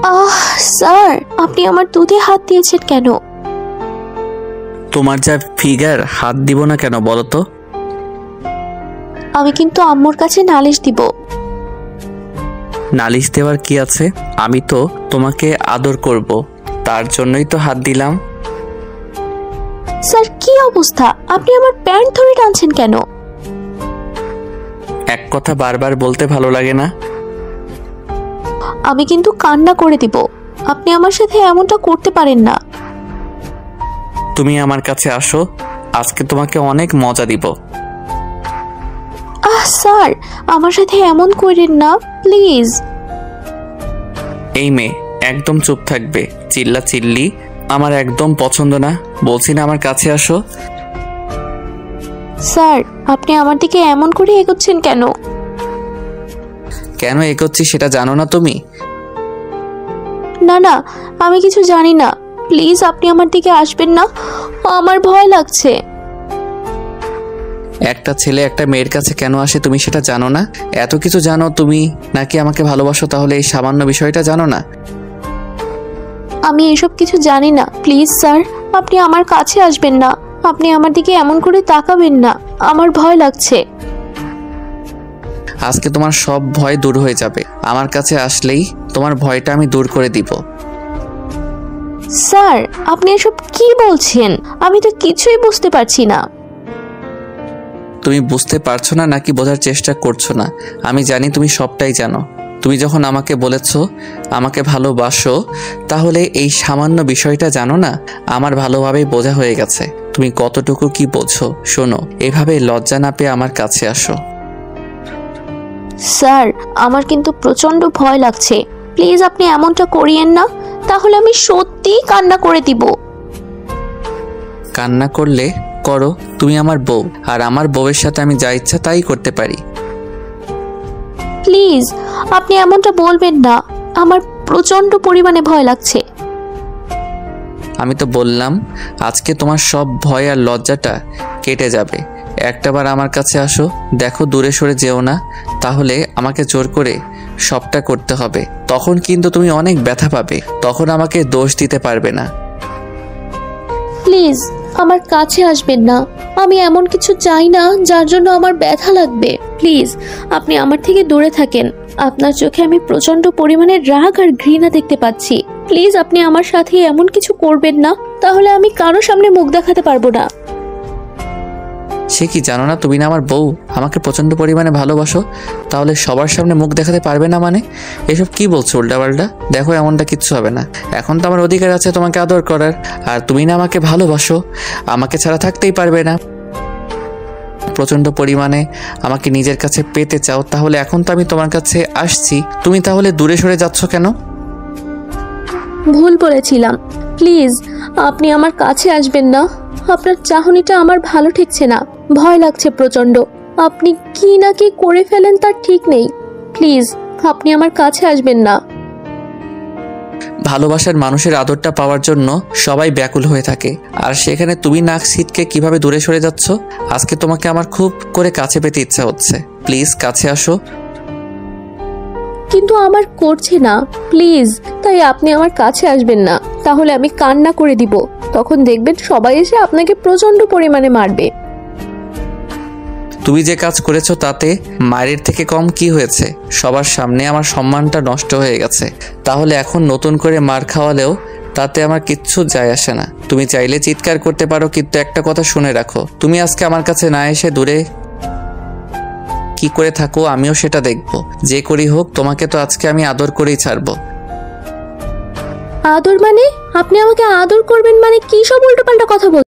আহ sir, আপনি আমার দুধে হাত দিয়েছেন কেন? তোমার যা ফিগার, হাত দিব না কেন বলো তো? আমি কিন্তু আম্মুর কাছে নালিশ দিব। নালিশ দেওয়ার কি আছে? আমি তো তোমাকে আদর করব, তার জন্যই তো হাত দিলাম। স্যার কি অবস্থা? আপনি আমার প্যান্ট ধরে টানছেন কেন? এক কথা বারবার বলতে ভালো লাগে না। আমি কিন্তু কান্না করে দিব। আপনি আমার সাথে এমনটা করতে পারেন না। তুমি আমার কাছে আসো, আজকে তোমাকে অনেক মজা দিব। স্যার, আমার সাথে এমন করেন না প্লিজ। এই মেয়ে একদম চুপ থাকবে, চিল্লা চিল্লি আমার একদম পছন্দ না। বলছি না আমার কাছে আসো। স্যার, আপনি আমার দিকে এমন করে এগোচ্ছেন কেন? কেন এগোচ্ছি সেটা জানো না তুমি? না না, আমি কিছু জানি না। প্লিজ আপনি আমার দিকে আসবেন না, আমার ভয় লাগছে। একটা ছেলে একটা মেয়ের কাছে কেন আসে তুমি সেটা জানো না? এত কিছু জানো তুমি, নাকি আমাকে ভালোবাসো তাহলে এই সামান্য বিষয়টা জানো না? আমি এসব কিছু জানি না। প্লিজ স্যার, আপনি আমার কাছে আসবেন না। আপনি আমার দিকে এমন করে তাকাবেন না, আমার ভয় লাগছে। আজকে তোমার সব ভয় দূর হয়ে যাবে। আমার কাছে আসলেই তোমার ভয়টা আমি দূর করে দিব। স্যার, আপনি এসব কি বলছেন? আমি তো কিছুই বুঝতে পারছি না। তুমি বুঝতে পারছো না নাকি বোঝার চেষ্টা করছো না? আমি জানি তুমি সবটাই জানো। তুমি যখন আমাকে বলেছো আমাকে ভালোবাসো, তাহলে এই সামান্য বিষয়টা জানো না? আমার ভালোভাবেই বোঝা হয়ে গেছে তুমি কতটুকু কি বোঝো। শোনো, এভাবে লজ্জা না পেয়ে আমার কাছে আসো। স্যার, আমার কিন্তু প্রচন্ড ভয় লাগছে। প্লিজ আপনি এমনটা করিয়েন না, তাহলে আমি সত্যিই কান্না করে দিব। কান্না করলে করো, তুমি আমার বউ, আর আমার বউয়ের সাথে আমি যা ইচ্ছা তাই করতে পারি। প্লিজ আপনি এমনটা বলবেন না, আমার প্রচন্ড পরিমাণে ভয় লাগছে। আমি তো বললাম আজকে তোমার সব ভয় আর লজ্জাটা কেটে যাবে। একটাবার আমার কাছে আসো, দেখো দূরে সরে যেও না, তাহলে আমাকে জোর করে সবটা করতে হবে। তখন কিন্তু তুমি অনেক ব্যথা পাবে, তখন আমাকে দোষ দিতে পারবে না। প্লিজ আমার কাছে আসবেন না। আমি এমন কিছু চাই না যার জন্য আমার ব্যথা লাগবে। প্লিজ আপনি আমার থেকে দূরে থাকেন। আপনার চোখে আমি প্রচন্ড পরিমাণে রাগ আর ঘৃণা দেখতে পাচ্ছি। প্লিজ আপনি আমার সাথে এমন কিছু করবেন না, তাহলে আমি কারো সামনে মুখ দেখাতে পারবো না। সে কি জানো না তুমি না আমার বউ, আমাকে প্রচণ্ড পরিমাণে ভালোবাসো, তাহলে সবার সামনে মুখ দেখাতে পারবে না মানে? এসব কি বলছো উল্টাপাল্টা? দেখো এমনটা কিচ্ছু হবে না। এখন তো আমার অধিকার আছে তোমাকে আদর করার, আর তুমি না আমাকে ভালোবাসো, আমাকে ছাড়া থাকতেই পারবে না। প্রচণ্ড পরিমাণে আমাকে নিজের কাছে পেতে চাও, তাহলে এখন তো আমি তোমার কাছে আসছি, তুমি তাহলে দূরে সরে যাচ্ছ কেন? ভুল বলেছিলাম। প্লিজ আপনি আমার কাছে আসবেন না। আপনার চাহনিটা আমার ভালো ঠেকছে না, ভয় লাগছে প্রচন্ড। আপনি কি না কি করে ফেলেন তার ঠিক নেই। প্লিজ আপনি আমার কাছে আসবেন না। ভালোবাসার মানুষের আদরটা পাওয়ার জন্য সবাই ব্যাকুল হয়ে থাকে, আর সেখানে তুমি নাক ছিটকে কিভাবে দূরে সরে যাচ্ছ। আজকে তোমাকে আমার খুব করে কাছে পেতে ইচ্ছা হচ্ছে, প্লিজ কাছে আসো। কিন্তু আমার করছে না, প্লিজ। তাই আপনি আমার কাছে আসবেন না, তাহলে আমি কান্না করে দিব। তখন দেখবেন সবাই এসে আপনাকে প্রচন্ড পরিমাণে মারবে। তুমি যে কাজ করেছো তাতে মায়ের থেকে কম কি হয়েছে? সবার সামনে আমার সম্মানটা নষ্ট হয়ে গেছে, তাহলে এখন নতুন করে মার খাওয়ালেও তাতে আমার কিচ্ছু যায় আসে না। তুমি চাইলে চিৎকার করতে পারো, কিন্তু একটা কথা শুনে রাখো, তুমি আজকে আমার কাছে না এসে দূরে কি করে থাকো আমিও সেটা দেখবো। যে করি হোক, তোমাকে তো আজকে আমি আদর করেই ছাড়বো। আদর মানে? আপনি আমাকে আদর করবেন মানে কি সব উল্টোপাল্টা কথা বলছেন?